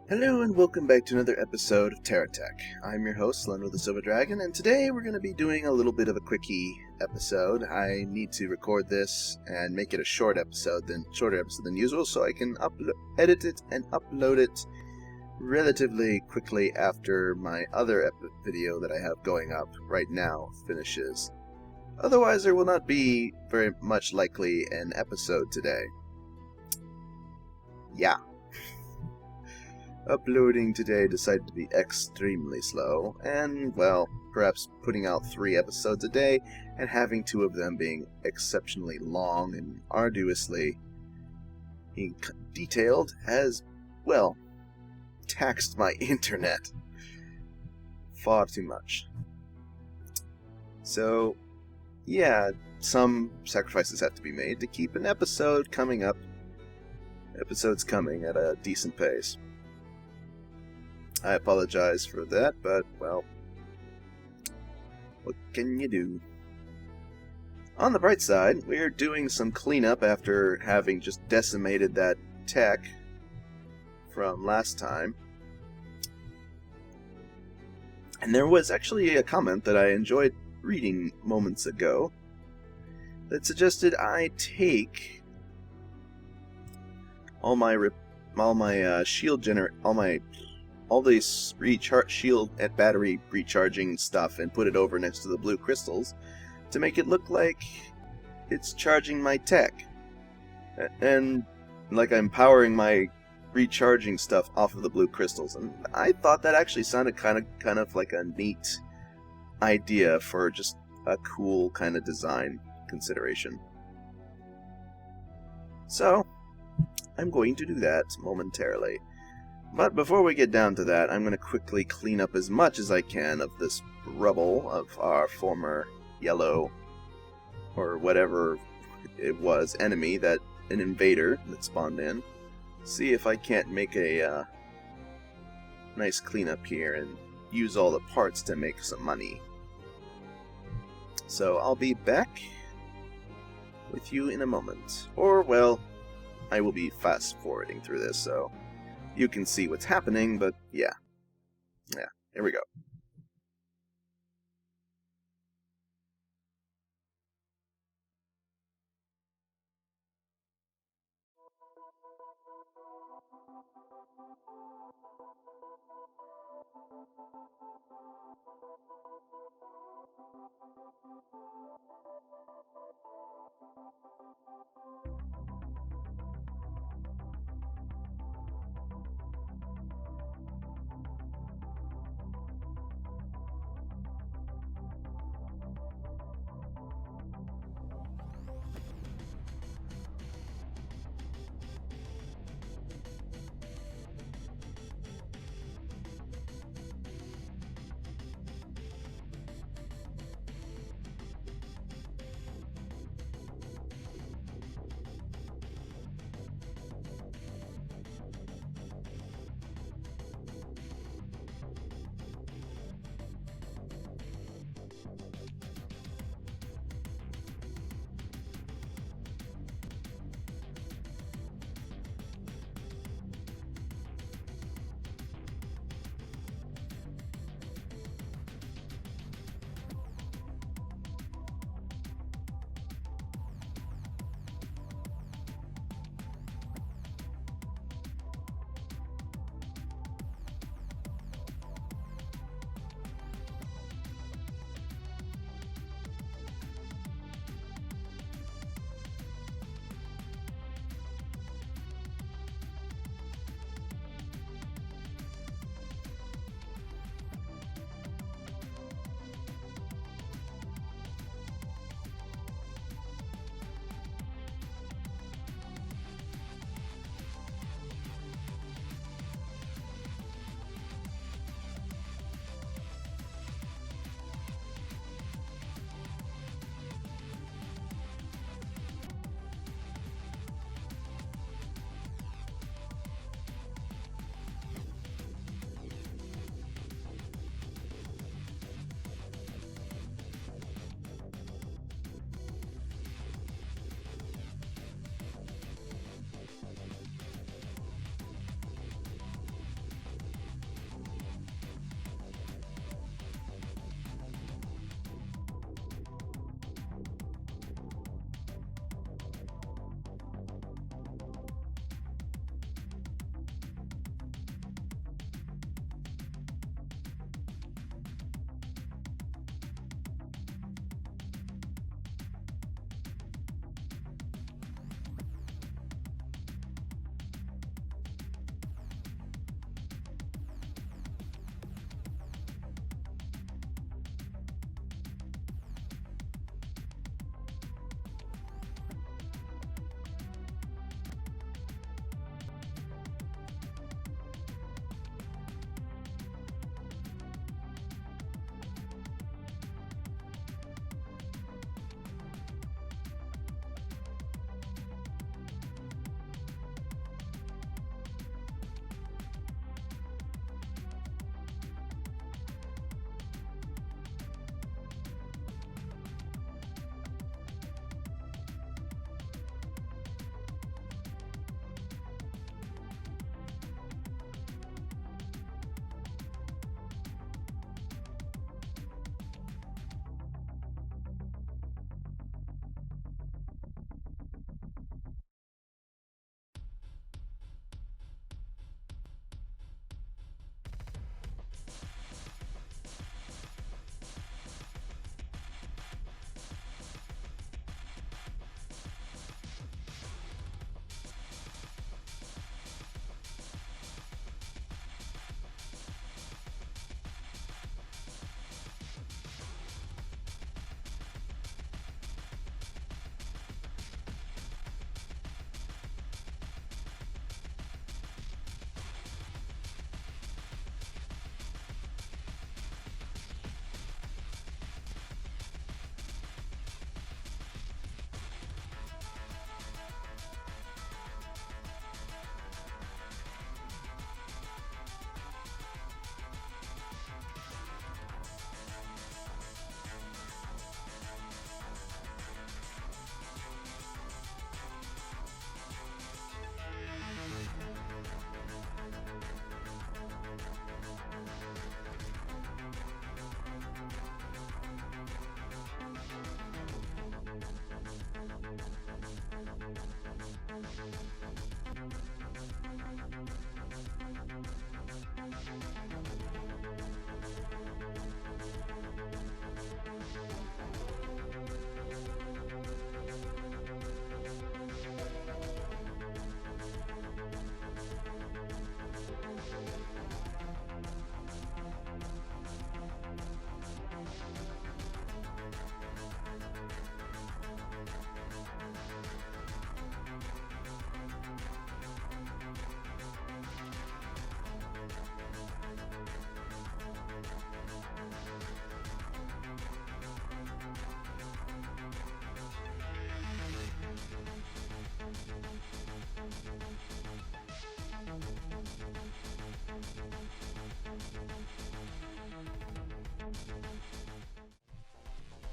Hello and welcome back to another episode of TerraTech. I'm your host, Slender the Silver Dragon, and today we're going to be doing a little bit of a quickie episode. I need to record this and make it a shorter episode than usual, so I can edit it and upload it relatively quickly after my other video that I have going up right now finishes. Otherwise, there will not be very much likely an episode today. Yeah. Uploading today decided to be extremely slow, and, well, perhaps putting out 3 episodes a day and having 2 of them being exceptionally long and arduously detailed has, well, taxed my internet far too much. So, yeah, some sacrifices have to be made to keep an episode coming up. Episodes coming at a decent pace. I apologize for that, but, well, what can you do? On the bright side, we're doing some cleanup after having just decimated that tech from last time. And there was actually a comment that I enjoyed reading moments ago that suggested I take all these shield and battery recharging stuff and put it over next to the blue crystals to make it look like it's charging my tech. And like I'm powering my recharging stuff off of the blue crystals. And I thought that actually sounded kind of like a neat idea for just a cool kind of design consideration. So, I'm going to do that momentarily. But before we get down to that, I'm going to quickly clean up as much as I can of this rubble of our former yellow, or whatever it was, enemy, an invader that spawned in. See if I can't make a nice cleanup here and use all the parts to make some money. So I'll be back with you in a moment. Or, well, I will be fast-forwarding through this, so you can see what's happening, but yeah. Yeah, here we go.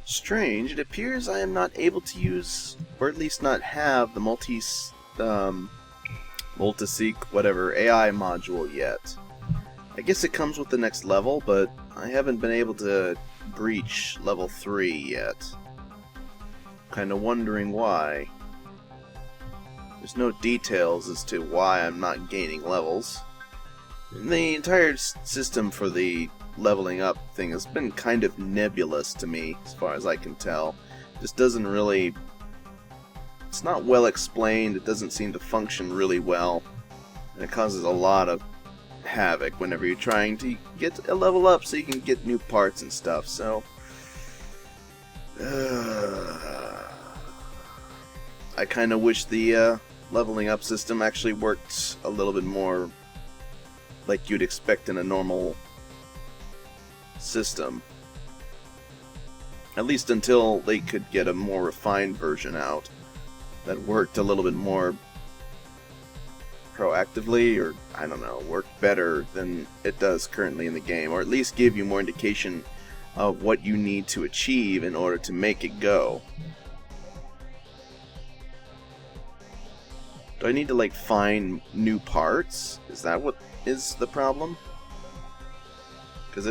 Strange. It appears I am not able to use, or at least not have, the multiseek, whatever, AI module yet. I guess it comes with the next level, but I haven't been able to breach level 3 yet. Kinda wondering why. There's no details as to why I'm not gaining levels. And the entire system for the leveling up thing has been kind of nebulous to me, as far as I can tell. Just doesn't really... It's not well explained, it doesn't seem to function really well, and it causes a lot of havoc whenever you're trying to get a level up so you can get new parts and stuff, so... I kinda wish the leveling up system actually worked a little bit more like you'd expect in a normal system. At least until they could get a more refined version out that worked a little bit more proactively, or I don't know, worked better than it does currently in the game, or at least give you more indication of what you need to achieve in order to make it go. Do I need to, like, find new parts? Is that what is the problem? Because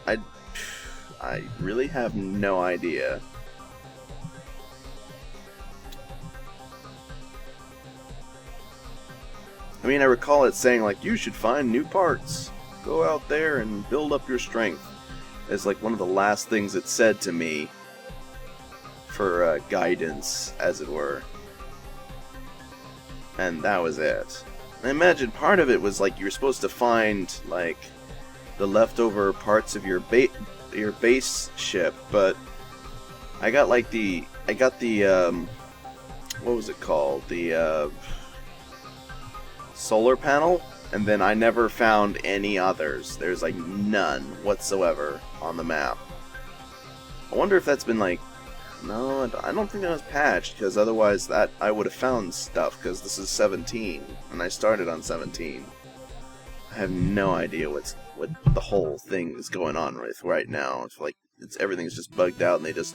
I really have no idea. I mean, I recall it saying, like, you should find new parts. Go out there and build up your strength. It's like one of the last things it said to me for guidance, as it were. And that was it. I imagine part of it was like you were supposed to find like the leftover parts of your base ship, but I got like the what was it called? The solar panel, and then I never found any others. There's like none whatsoever on the map. I wonder if that's been like... No, I don't think that was patched, because otherwise that I would have found stuff, because this is 17, and I started on 17. I have no idea what the whole thing is going on with right now. It's like everything's just bugged out, and they just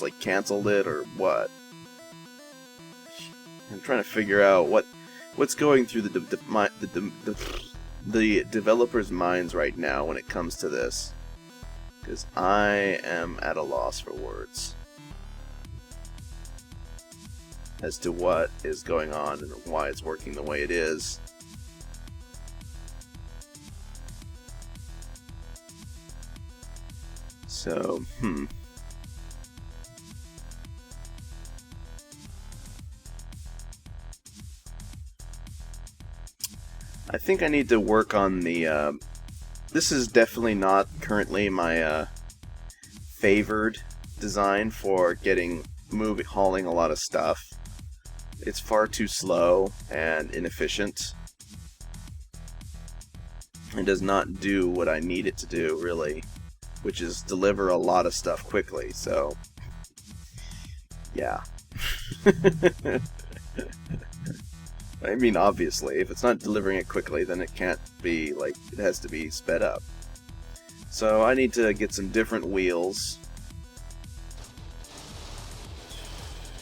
like canceled it, or what? I'm trying to figure out what's going through the developers' minds right now when it comes to this, because I am at a loss for words as to what is going on and why it's working the way it is. So, I think I need to work on the, this is definitely not currently my, favored design for hauling a lot of stuff. It's far too slow and inefficient. It does not do what I need it to do, really, which is deliver a lot of stuff quickly, so... yeah. I mean, obviously, if it's not delivering it quickly, then it can't be, like, it has to be sped up. So I need to get some different wheels.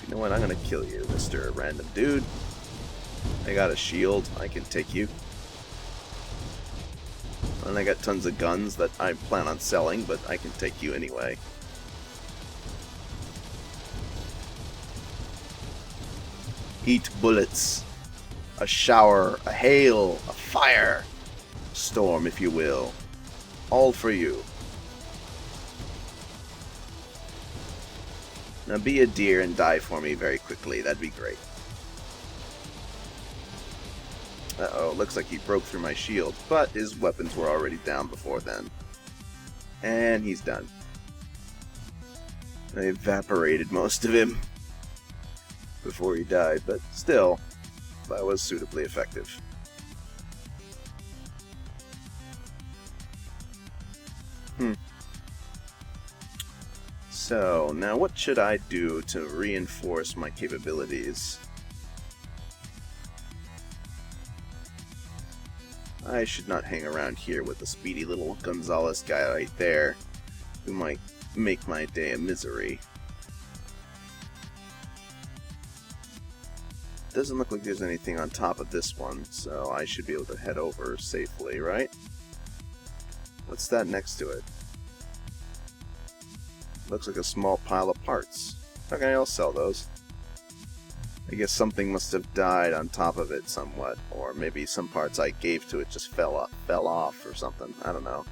You know what, I'm gonna kill you, Mr. Random Dude. I got a shield, I can take you. And I got tons of guns that I plan on selling, but I can take you anyway. Eat bullets. A shower, a hail, a fire. Storm, if you will. All for you. Now be a deer and die for me very quickly. That'd be great. Uh-oh, looks like he broke through my shield, but his weapons were already down before then. And he's done. I evaporated most of him before he died, but still, that was suitably effective. So, now what should I do to reinforce my capabilities? I should not hang around here with the speedy little Gonzalez guy right there, who might make my day a misery. Doesn't look like there's anything on top of this one, so I should be able to head over safely, right? What's that next to it? Looks like a small pile of parts. Okay, I'll sell those. I guess something must have died on top of it somewhat, or maybe some parts I gave to it just fell off or something. I don't know.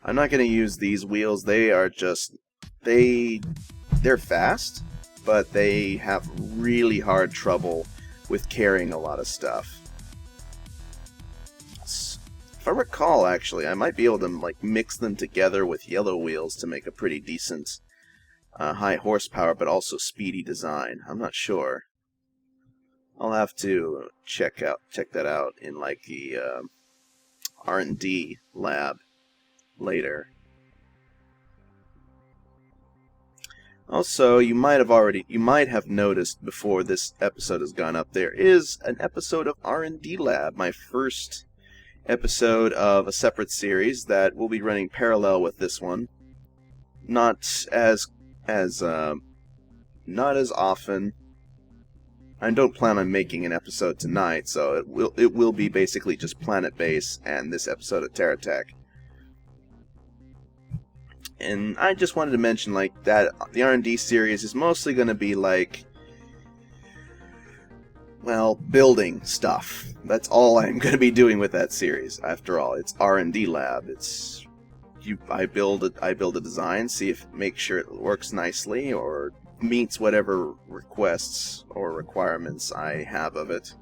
I'm not going to use these wheels. They are just... They're fast, but they have really hard trouble with carrying a lot of stuff. If I recall, actually, I might be able to like mix them together with yellow wheels to make a pretty decent high horsepower, but also speedy design. I'm not sure. I'll have to check that out in like the R&D lab later. Also, you might have noticed before this episode has gone up, there is an episode of R&D Lab, my first episode of a separate series that will be running parallel with this one. Not as often. I don't plan on making an episode tonight, so it will be basically just Planet Base and this episode of TerraTech. And I just wanted to mention like that the R&D series is mostly going to be like, well, building stuff. That's all I'm going to be doing with that series. After all, it's R&D Lab. I build a design, make sure it works nicely or meets whatever requests or requirements I have of it.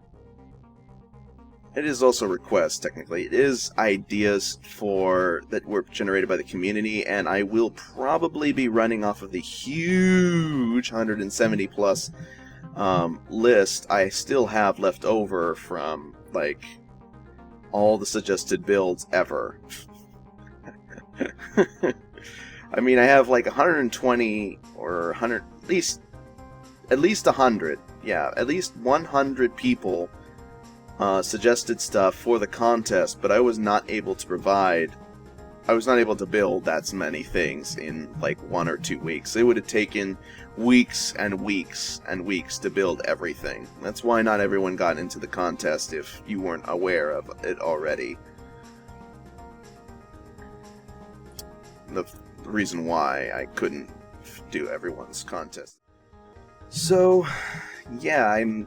It is also requests, technically. It is ideas that were generated by the community, and I will probably be running off of the huge 170 plus list I still have left over from like all the suggested builds ever. I mean, I have like 120 or 100, at least 100. Yeah, at least 100 people suggested stuff for the contest, but I was not able to build that many things in like 1 or 2 weeks. It would have taken weeks and weeks and weeks to build everything. That's why not everyone got into the contest if you weren't aware of it already. The reason why I couldn't do everyone's contest. So, yeah, I'm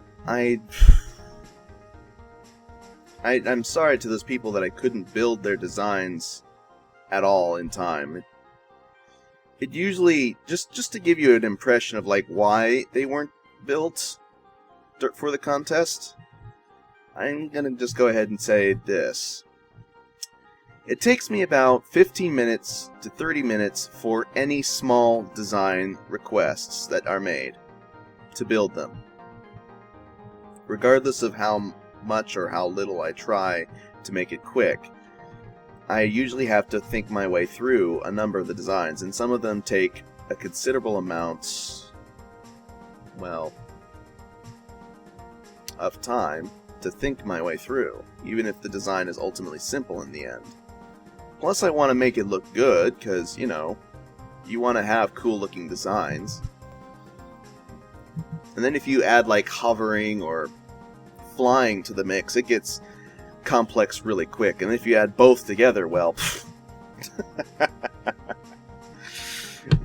sorry to those people that I couldn't build their designs at all in time. It usually, just to give you an impression of like why they weren't built for the contest, I'm gonna just go ahead and say this. It takes me about 15 minutes to 30 minutes for any small design requests that are made to build them. Regardless of how much or how little I try to make it quick, I usually have to think my way through a number of the designs, and some of them take a considerable amount, well, of time to think my way through, even if the design is ultimately simple in the end. Plus, I want to make it look good, because, you know, you want to have cool-looking designs. And then if you add, like, hovering or flying to the mix, it gets complex really quick. And if you add both together, well,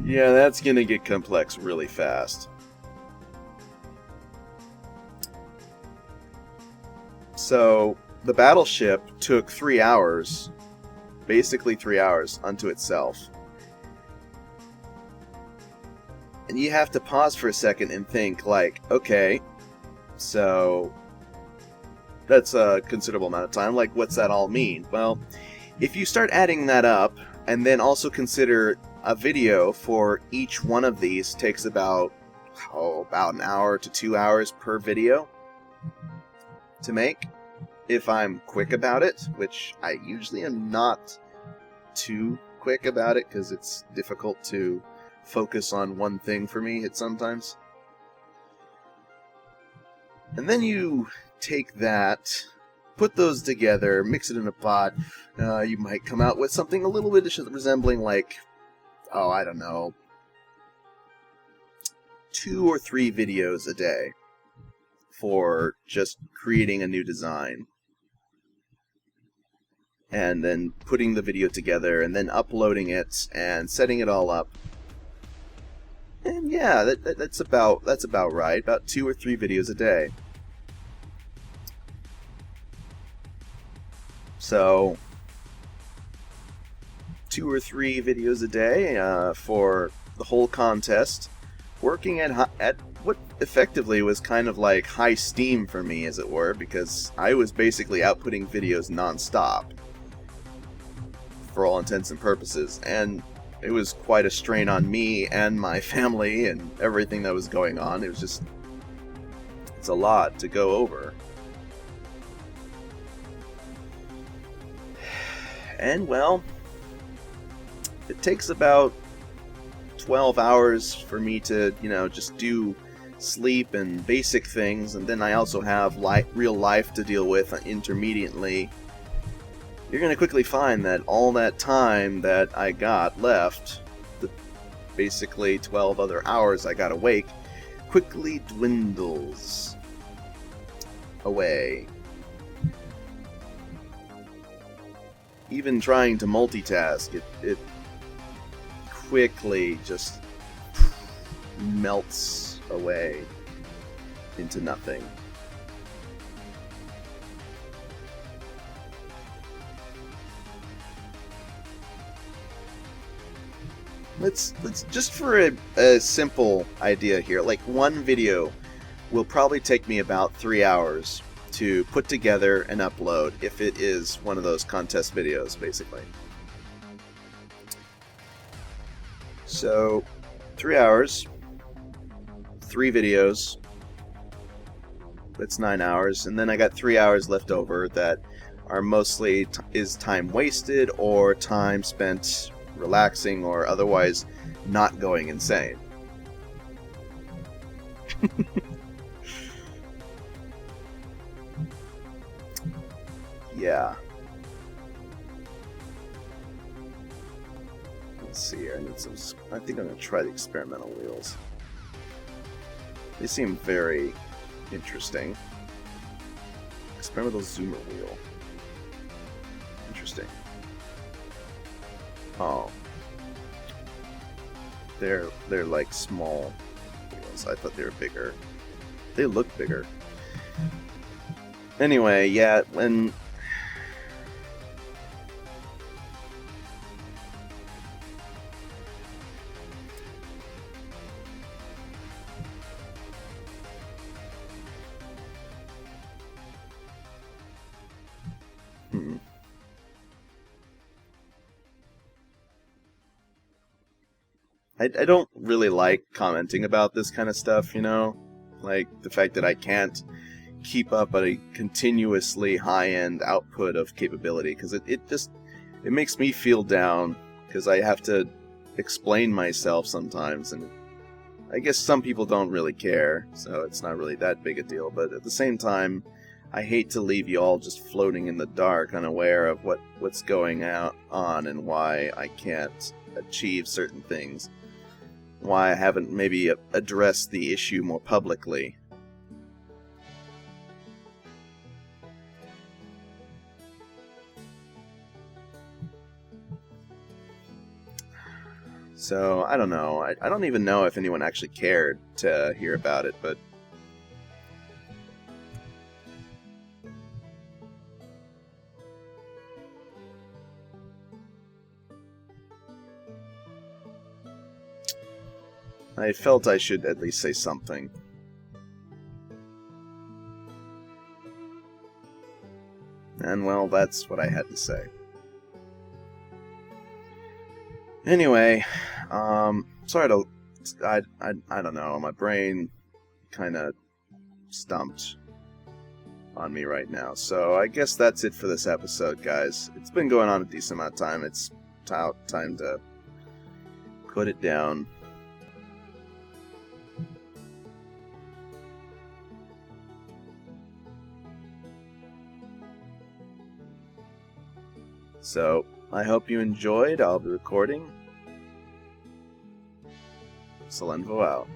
yeah, that's going to get complex really fast. So, the battleship took 3 hours, basically 3 hours unto itself. And you have to pause for a second and think, like, okay, so that's a considerable amount of time. Like, what's that all mean? Well, if you start adding that up, and then also consider a video for each one of these takes about an hour to 2 hours per video to make, if I'm quick about it, which I usually am not too quick about it, because it's difficult to focus on one thing for me sometimes. And then you take that, put those together, mix it in a pot. You might come out with something a little bit resembling like oh, I don't know, 2 or 3 videos a day for just creating a new design. And then putting the video together, and then uploading it, and setting it all up. And yeah, that's about right. About 2 or 3 videos a day. So 2 or 3 videos a day for the whole contest, working at what effectively was kind of like high steam for me, as it were, because I was basically outputting videos non-stop for all intents and purposes, and it was quite a strain on me and my family and everything that was going on. It was just, it's a lot to go over. And well, it takes about 12 hours for me to, just do sleep and basic things, and then I also have real life to deal with intermediately. You're going to quickly find that all that time that I got left, the basically 12 other hours I got awake, quickly dwindles away. Even trying to multitask, it quickly just melts away into nothing. Let's just for a simple idea here, like one video will probably take me about 3 hours to put together and upload if it is one of those contest videos, basically. So 3 hours, 3 videos, that's 9 hours, and then I got 3 hours left over that are mostly is time wasted or time spent relaxing or otherwise not going insane. Yeah. Let's see here. I think I'm going to try the experimental wheels. They seem very interesting. Experimental zoomer wheel. Interesting. Oh. They're like small wheels. I thought they were bigger. They look bigger. Anyway, yeah, when I don't really like commenting about this kind of stuff, like the fact that I can't keep up at a continuously high-end output of capability, because it makes me feel down, because I have to explain myself sometimes, and I guess some people don't really care, so it's not really that big a deal, but at the same time, I hate to leave you all just floating in the dark, unaware of what's going on and why I can't achieve certain things. Why I haven't maybe addressed the issue more publicly. So, I don't know. I don't even know if anyone actually cared to hear about it, but I felt I should at least say something. And well, that's what I had to say. Anyway, sorry to... I don't know, my brain kind of stumped on me right now. So I guess that's it for this episode, guys. It's been going on a decent amount of time. It's time to put it down. So, I hope you enjoyed. I'll be recording. Salenvo out.